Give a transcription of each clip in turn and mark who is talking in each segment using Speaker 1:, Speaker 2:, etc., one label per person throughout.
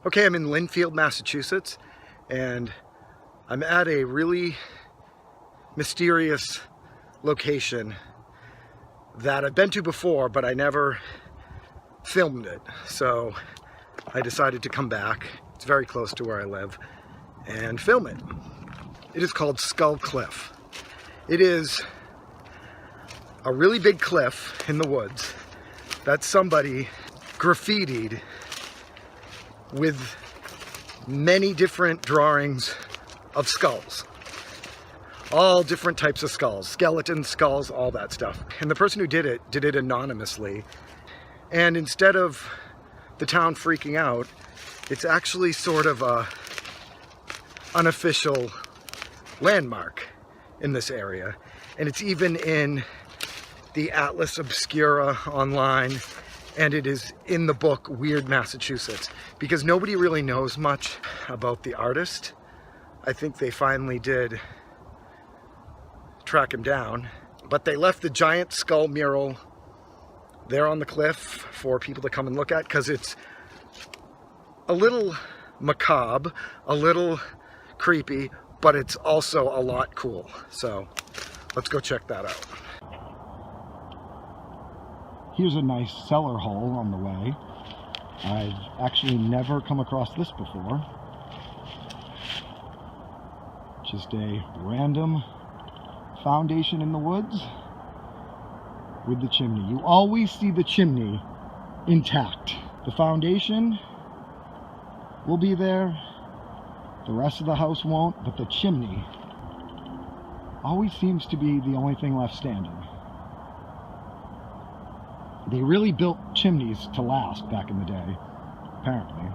Speaker 1: Okay, I'm in Lynnfield, Massachusetts, and I'm at a really mysterious location that I've been to before, but I never filmed it. So I decided to come back. It's very close to where I live, and film it. It is called Skull Cliff. It is a really big cliff in the woods that somebody graffitied with many different drawings of skulls. All different types of skulls, skeleton skulls, all that stuff. And the person who did it anonymously. And instead of the town freaking out, it's actually sort of a unofficial landmark in this area. And it's even in the Atlas Obscura online, and it is in the book Weird Massachusetts, because nobody really knows much about the artist. I think they finally did track him down, but they left the giant skull mural there on the cliff for people to come and look at, because it's a little macabre, a little creepy, but it's also a lot cool. So let's go check that out. Here's a nice cellar hole on the way. I've actually never come across this before. Just a random foundation in the woods with the chimney. You always see the chimney intact. The foundation will be there. The rest of the house won't, but the chimney always seems to be the only thing left standing. They really built chimneys to last back in the day, apparently.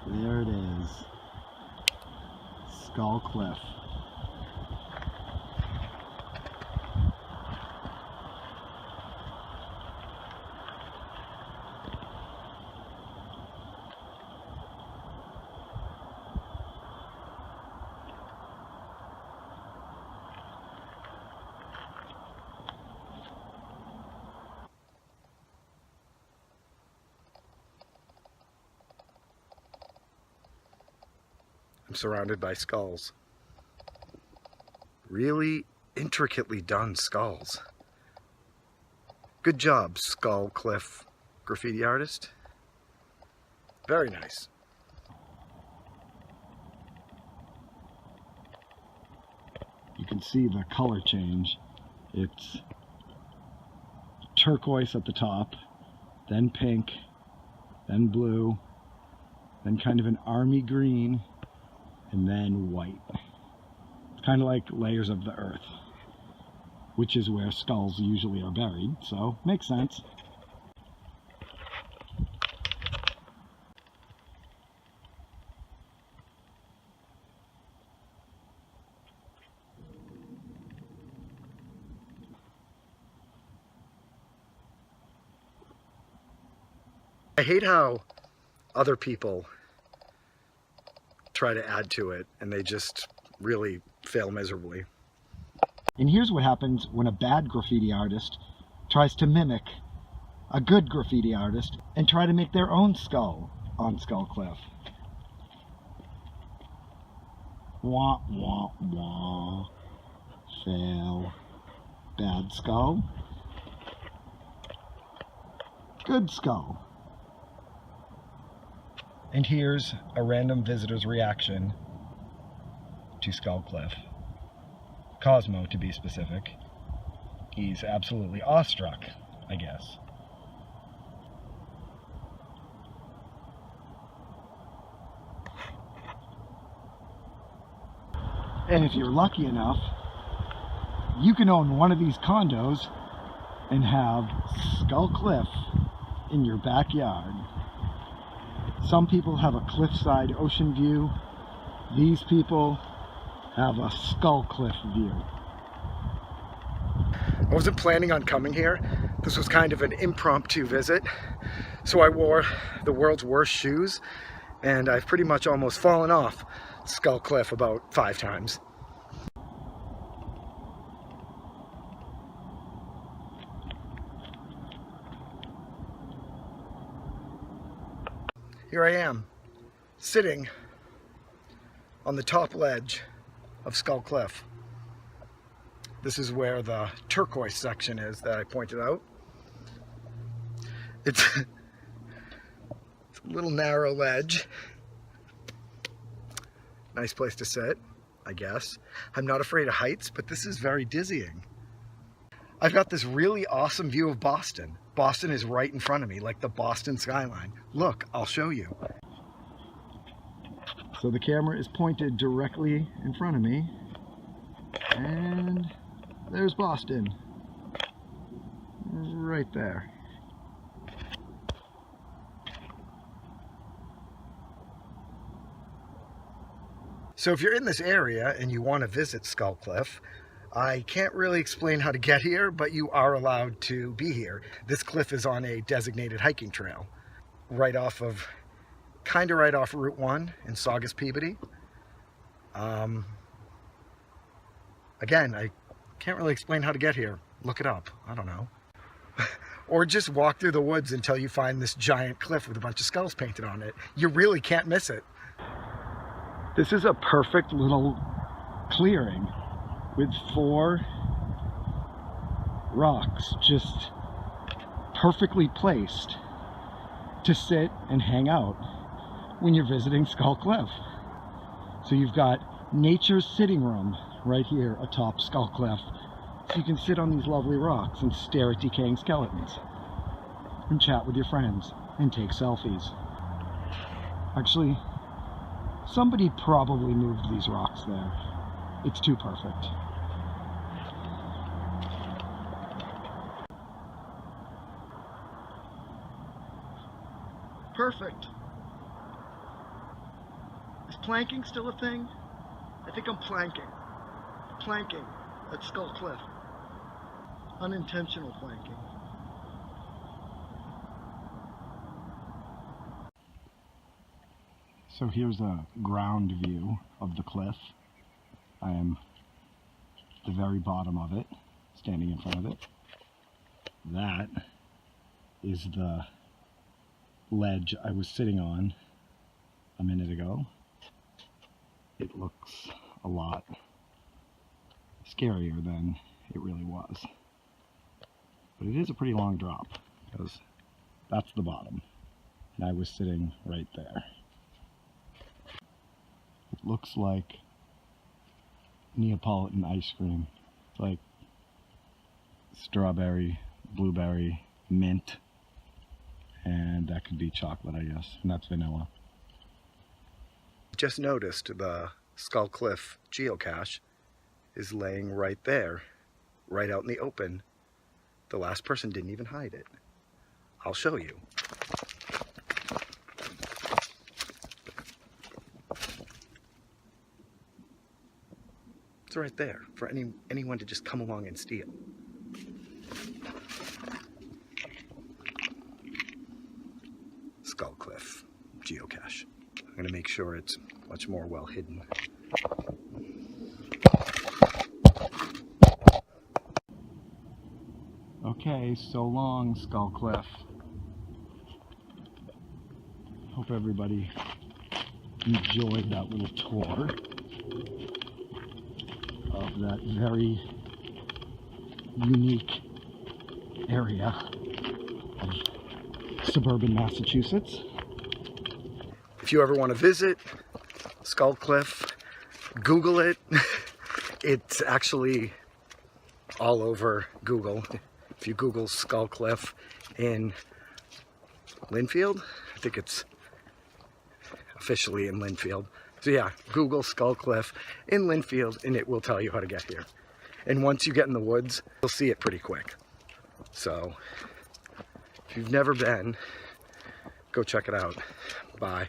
Speaker 1: There it is, Skull Cliff. I'm surrounded by skulls. Really intricately done skulls. Good job, Skull Cliff graffiti artist. Very nice. You can see the color change. It's turquoise at the top, then pink, then blue, then kind of an army green, and then white. It's kind of like layers of the earth, which is where skulls usually are buried, so makes sense. I hate how other people try to add to it, and they just really fail miserably. And here's what happens when a bad graffiti artist tries to mimic a good graffiti artist and try to make their own skull on Skull Cliff. Wah, wah, wah. Fail. Bad skull. Good skull. And here's a random visitor's reaction to Skull Cliff. Cosmo, to be specific. He's absolutely awestruck, I guess. And if you're lucky enough, you can own one of these condos and have Skull Cliff in your backyard. Some people have a cliffside ocean view. These people have a Skull Cliff view. I wasn't planning on coming here. This was kind of an impromptu visit. So I wore the world's worst shoes, and I've pretty much almost fallen off Skull Cliff about 5 times. Here I am, sitting on the top ledge of Skull Cliff. This is where the turquoise section is that I pointed out. It's a little narrow ledge. Nice place to sit, I guess. I'm not afraid of heights, but this is very dizzying. I've got this really awesome view of Boston. Boston is right in front of me, like the Boston skyline. Look, I'll show you. So the camera is pointed directly in front of me, and there's Boston, right there. So if you're in this area and you want to visit Skull Cliff, I can't really explain how to get here, but you are allowed to be here. This cliff is on a designated hiking trail, right off Route 1 in Saugus Peabody. Again, I can't really explain how to get here. Look it up, I don't know. Or just walk through the woods until you find this giant cliff with a bunch of skulls painted on it. You really can't miss it. This is a perfect little clearing with 4 rocks just perfectly placed to sit and hang out when you're visiting Skull Cliff. So you've got nature's sitting room right here atop Skull Cliff. So you can sit on these lovely rocks and stare at decaying skeletons and chat with your friends and take selfies. Actually, somebody probably moved these rocks there. It's too perfect. Perfect. Is planking still a thing? I think I'm planking. Planking at Skull Cliff. Unintentional planking. So here's a ground view of the cliff. I am at the very bottom of it, standing in front of it. That is the ledge I was sitting on a minute ago. It looks a lot scarier than it really was. But it is a pretty long drop, because that's the bottom, and I was sitting right there. It looks like Neapolitan ice cream. It's like strawberry, blueberry, mint, and that could be chocolate, I guess, and that's vanilla. Just noticed the Skull Cliff geocache is laying right there, right out in the open. The last person didn't even hide it. I'll show you. It's right there for anyone to just come along and steal. Skull Cliff geocache. I'm going to make sure it's much more well hidden. Okay, so long, Skull Cliff. Hope everybody enjoyed that little tour of that very unique area of suburban Massachusetts. If you ever want to visit Skull Cliff, Google it. It's actually all over Google. If you Google Skull Cliff in Lynnfield, I think it's officially in Lynnfield, So yeah, Google Skull Cliff in Lynnfield and it will tell you how to get here. And once you get in the woods, you'll see it pretty quick. So if you've never been, go check it out. Bye.